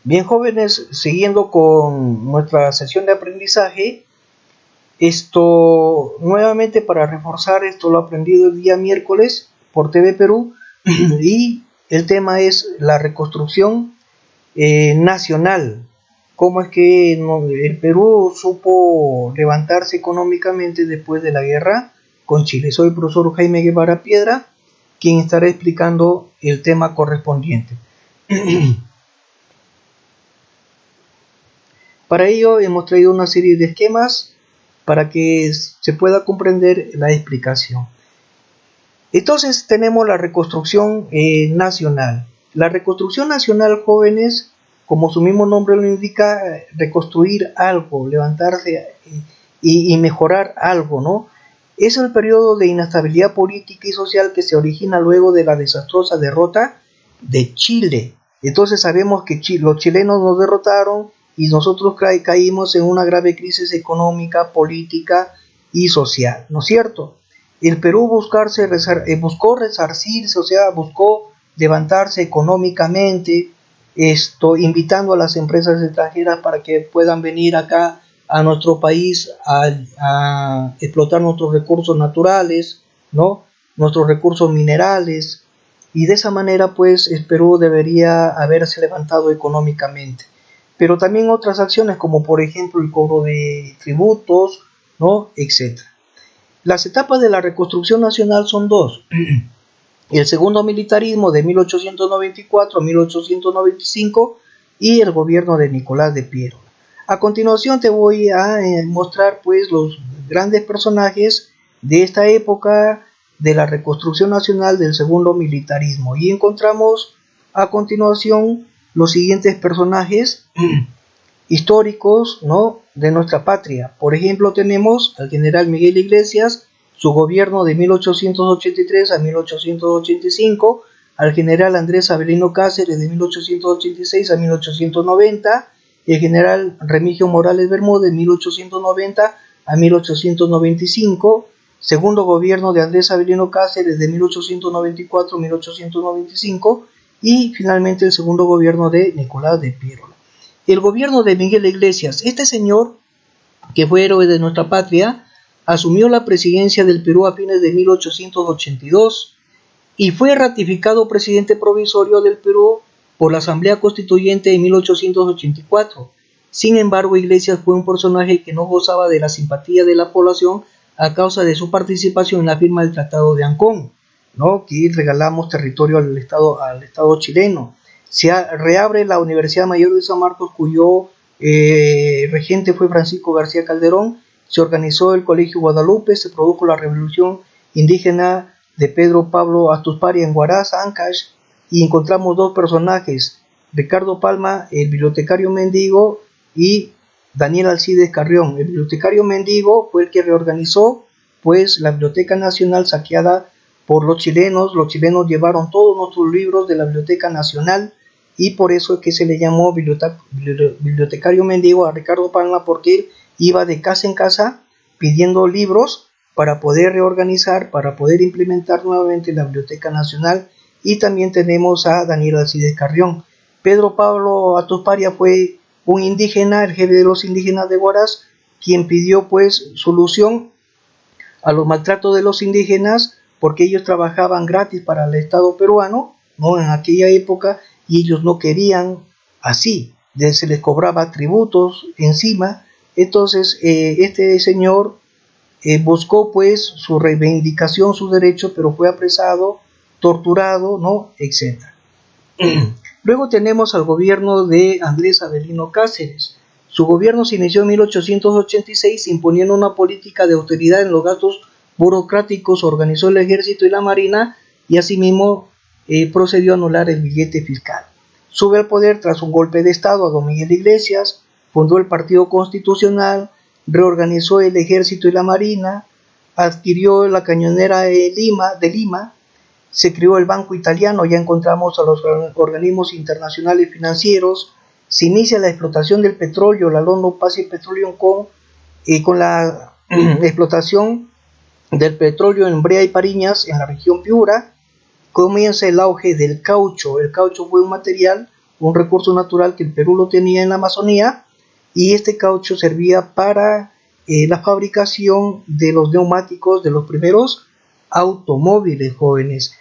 Bien, jóvenes, siguiendo con nuestra sesión de aprendizaje, esto nuevamente para reforzar esto lo aprendido el día miércoles por TV Perú y el tema es la reconstrucción nacional. Cómo es que el Perú supo levantarse económicamente después de la guerra con Chile. Soy el profesor Jaime Guevara Piedra, quien estará explicando el tema correspondiente. Para ello hemos traído una serie de esquemas para que se pueda comprender la explicación. Entonces tenemos la reconstrucción nacional. La reconstrucción nacional, jóvenes, como su mismo nombre lo indica, reconstruir algo, levantarse y mejorar algo, ¿no? Es el periodo de inestabilidad política y social que se origina luego de la desastrosa derrota de Chile. Entonces sabemos que los chilenos nos derrotaron y nosotros caímos en una grave crisis económica, política y social, ¿no es cierto? El Perú buscó resarcirse, o sea, buscó levantarse económicamente, invitando a las empresas extranjeras para que puedan venir acá a nuestro país a explotar nuestros recursos naturales, ¿no? Nuestros recursos minerales, y de esa manera pues el Perú debería haberse levantado económicamente. Pero también otras acciones como por ejemplo el cobro de tributos, ¿no? Etcétera. Las etapas de la reconstrucción nacional son dos. El segundo militarismo de 1894 a 1895 y el gobierno de Nicolás de Piero. A continuación te voy a mostrar pues los grandes personajes de esta época de la reconstrucción nacional del segundo militarismo, y encontramos a continuación los siguientes personajes históricos, ¿no?, de nuestra patria. Por ejemplo, tenemos al general Miguel Iglesias, su gobierno de 1883 a 1885, al general Andrés Avelino Cáceres de 1886 a 1890, el general Remigio Morales Bermúdez de 1890 a 1895, segundo gobierno de Andrés Avelino Cáceres de 1894 a 1895, y finalmente el segundo gobierno de Nicolás de Piero. El gobierno de Miguel Iglesias, este señor, que fue héroe de nuestra patria, asumió la presidencia del Perú a fines de 1882 y fue ratificado presidente provisorio del Perú por la Asamblea Constituyente en 1884. Sin embargo, Iglesias fue un personaje que no gozaba de la simpatía de la población a causa de su participación en la firma del Tratado de Ancón, ¿no?, que regalamos territorio al Estado chileno. Se reabre la Universidad Mayor de San Marcos, cuyo regente fue Francisco García Calderón. Se organizó el Colegio Guadalupe, se produjo la revolución indígena de Pedro Pablo Astuspari en Huaraz, Ancash, y encontramos dos personajes, Ricardo Palma, el bibliotecario mendigo, y Daniel Alcides Carrión. El bibliotecario mendigo fue el que reorganizó pues la Biblioteca Nacional saqueada por los chilenos. Los chilenos llevaron todos nuestros libros de la Biblioteca Nacional, y por eso es que se le llamó bibliotecario mendigo a Ricardo Palma, porque él iba de casa en casa pidiendo libros para poder reorganizar, para poder implementar nuevamente la Biblioteca Nacional. Y también tenemos a Daniel Alcides Carrión. Pedro Pablo Atusparia fue un indígena, el jefe de los indígenas de Huaraz, quien pidió pues solución a los maltratos de los indígenas, porque ellos trabajaban gratis para el Estado peruano, ¿no?, en aquella época, y ellos no querían así, se les cobraba tributos encima. Entonces este señor buscó pues su reivindicación, su derecho, pero fue apresado, torturado, ¿no?, etc. Luego tenemos al gobierno de Andrés Avelino Cáceres. Su gobierno se inició en 1886 imponiendo una política de austeridad en los gastos burocráticos, organizó el ejército y la marina, y asimismo procedió a anular el billete fiscal. Sube al poder tras un golpe de Estado a don Miguel Iglesias, fundó el Partido Constitucional, reorganizó el ejército y la marina, adquirió la cañonera de Lima, se creó el Banco Italiano, ya encontramos a los organismos internacionales financieros, se inicia la explotación del petróleo, la London Pacific Petroleum con la explotación del petróleo en Brea y Pariñas, en la región Piura. Comienza el auge del caucho. El caucho fue un material un recurso natural que el Perú lo tenía en la Amazonía, y este caucho servía para la fabricación de los neumáticos de los primeros automóviles, jóvenes.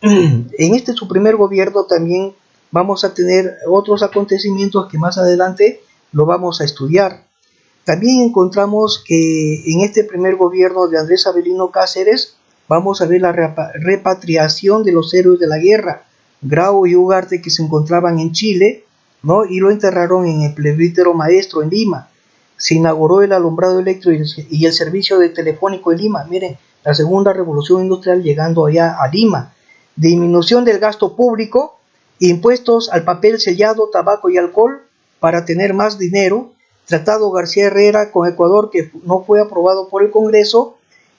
En este su primer gobierno también vamos a tener otros acontecimientos que más adelante lo vamos a estudiar. También encontramos que en este primer gobierno de Andrés Avelino Cáceres vamos a ver la repatriación de los héroes de la guerra, Grau y Ugarte, que se encontraban en Chile, ¿no? Y lo enterraron en el Presbítero Maestro en Lima. Se inauguró el alumbrado eléctrico y el servicio de telefónico en Lima. Miren, la segunda revolución industrial llegando allá a Lima. Disminución del gasto público, impuestos al papel sellado, tabaco y alcohol para tener más dinero. Tratado García Herrera con Ecuador, que no fue aprobado por el Congreso,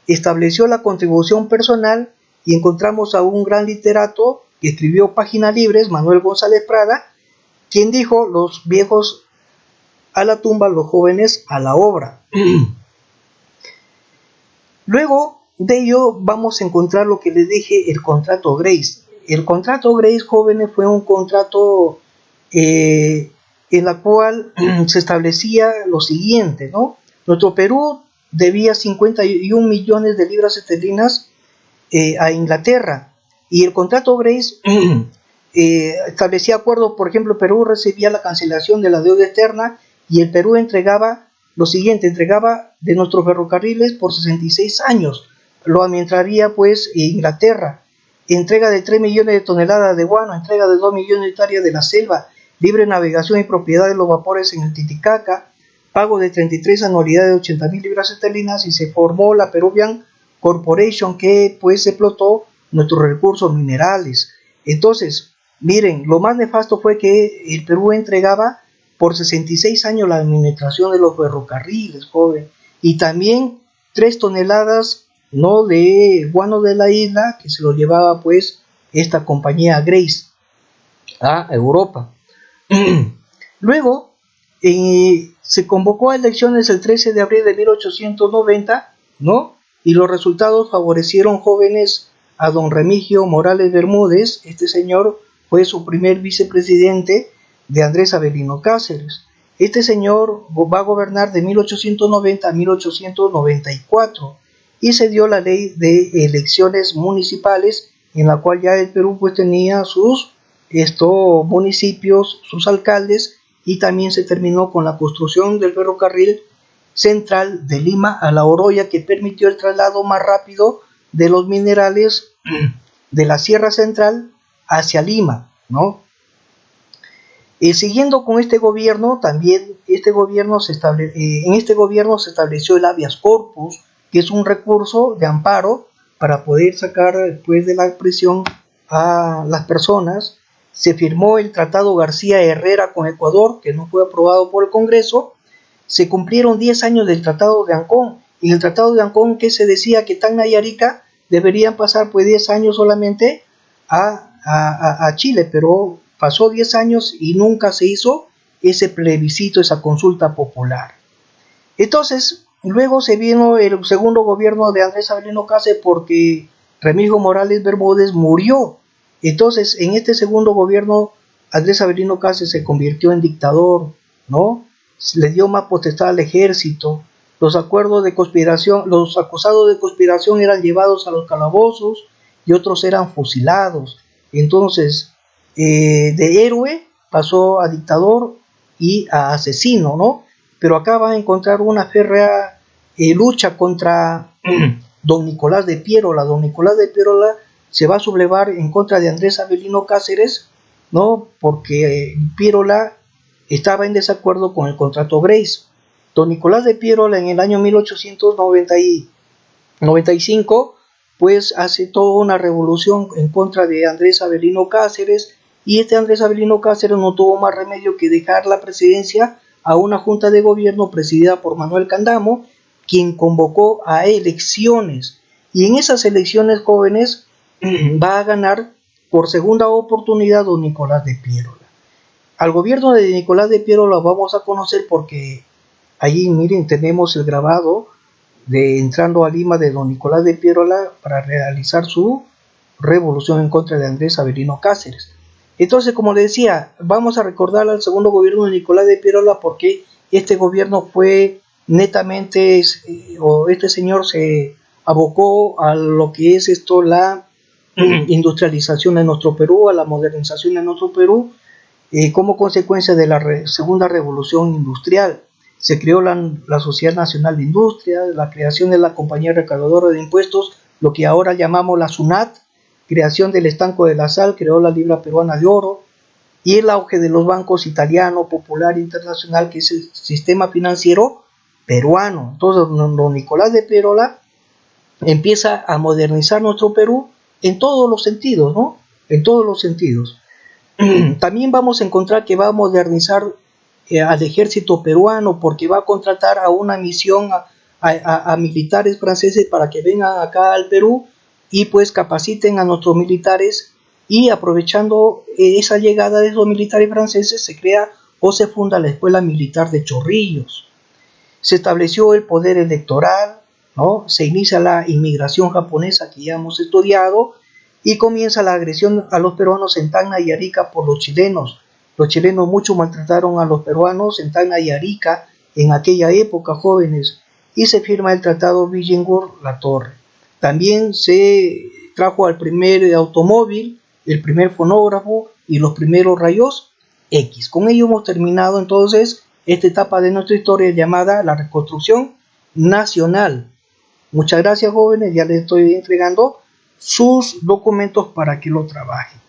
estableció la contribución personal, y encontramos a un gran literato que escribió Páginas Libres, Manuel González Prada, quien dijo: los viejos a la tumba, los jóvenes a la obra. Luego de ello vamos a encontrar lo que les dije, el contrato Grace. El contrato Grace, jóvenes, fue un contrato en la cual se establecía lo siguiente, ¿no? Nuestro Perú debía 51 millones de libras esterlinas a Inglaterra, y el contrato Grace establecía acuerdos. Por ejemplo, Perú recibía la cancelación de la deuda externa, y el Perú entregaba lo siguiente: entregaba de nuestros ferrocarriles por 66 años, lo administraría pues Inglaterra, entrega de 3 millones de toneladas de guano, entrega de 2 millones de hectáreas de la selva, libre navegación y propiedad de los vapores en el Titicaca, pago de 33 anualidades de 80.000 libras esterlinas, y se formó la Peruvian Corporation, que pues explotó nuestros recursos minerales. Entonces, miren, lo más nefasto fue que el Perú entregaba por 66 años la administración de los ferrocarriles, joven, y también 3 toneladas, ¿no?, de guano de la isla, que se lo llevaba pues esta compañía Grace a Europa. Luego se convocó a elecciones el 13 de abril de 1890, ¿no? Y los resultados favorecieron, jóvenes, a don Remigio Morales Bermúdez. Este señor fue su primer vicepresidente de Andrés Avelino Cáceres. Este señor va a gobernar de 1890 a 1894, y se dio la ley de elecciones municipales, en la cual ya el Perú pues tenía sus municipios, sus alcaldes, y también se terminó con la construcción del ferrocarril central de Lima a La Oroya, que permitió el traslado más rápido de los minerales de la Sierra Central hacia Lima, ¿no? Siguiendo con este gobierno, también en este gobierno se estableció el habeas corpus, que es un recurso de amparo para poder sacar pues de la prisión a las personas. Se firmó el Tratado García Herrera con Ecuador, que no fue aprobado por el Congreso. Se cumplieron 10 años del Tratado de Ancón. En el Tratado de Ancón, que se decía que Tacna y Arica deberían pasar pues 10 años solamente a Chile, pero pasó 10 años y nunca se hizo ese plebiscito, esa consulta popular. Entonces, luego se vino el segundo gobierno de Andrés Avelino Cáceres, porque Remigio Morales Bermúdez murió. Entonces, en este segundo gobierno, Andrés Avelino Cáceres se convirtió en dictador, ¿no? Le dio más potestad al ejército. Los acuerdos de conspiración, los acusados de conspiración eran llevados a los calabozos y otros eran fusilados. Entonces, de héroe pasó a dictador y a asesino, ¿no? Pero acá va a encontrar una férrea lucha contra don Nicolás de Piérola. Don Nicolás de Piérola se va a sublevar en contra de Andrés Avelino Cáceres, ¿no? Porque Piérola estaba en desacuerdo con el contrato Grace. Don Nicolás de Piérola, en el año 1895, pues hace toda una revolución en contra de Andrés Avelino Cáceres, y este Andrés Avelino Cáceres no tuvo más remedio que dejar la presidencia a una junta de gobierno presidida por Manuel Candamo, quien convocó a elecciones, y en esas elecciones, jóvenes, va a ganar por segunda oportunidad don Nicolás de Piérola. Al gobierno de Nicolás de Piérola vamos a conocer porque allí, miren, tenemos el grabado de entrando a Lima de don Nicolás de Piérola para realizar su revolución en contra de Andrés Avelino Cáceres. Entonces, como le decía, vamos a recordar al segundo gobierno de Nicolás de Piérola porque este gobierno fue netamente, o este señor se abocó a lo que es esto, la industrialización de nuestro Perú, a la modernización de nuestro Perú, como consecuencia de la segunda revolución industrial. Se creó la Sociedad Nacional de Industria, la creación de la Compañía Recaudadora de Impuestos, lo que ahora llamamos la SUNAT, creación del estanco de la sal, creó la libra peruana de oro, y el auge de los bancos italiano, popular, internacional, que es el sistema financiero peruano. Entonces, don Nicolás de Piérola empieza a modernizar nuestro Perú en todos los sentidos, ¿no? En todos los sentidos. También vamos a encontrar que va a modernizar al ejército peruano porque va a contratar a una misión a militares franceses para que vengan acá al Perú y pues capaciten a nuestros militares, y aprovechando esa llegada de esos militares franceses se crea o se funda la Escuela Militar de Chorrillos. Se estableció el poder electoral, ¿no? Se inicia la inmigración japonesa que ya hemos estudiado y comienza la agresión a los peruanos en Tacna y Arica por los chilenos. Los chilenos mucho maltrataron a los peruanos en Tacna y Arica en aquella época, jóvenes, y se firma el Tratado Billinghurst-La Torre. También se trajo al primer automóvil, el primer fonógrafo y los primeros rayos X. Con ello hemos terminado entonces esta etapa de nuestra historia llamada la reconstrucción nacional. Muchas gracias, jóvenes, ya les estoy entregando sus documentos para que lo trabajen.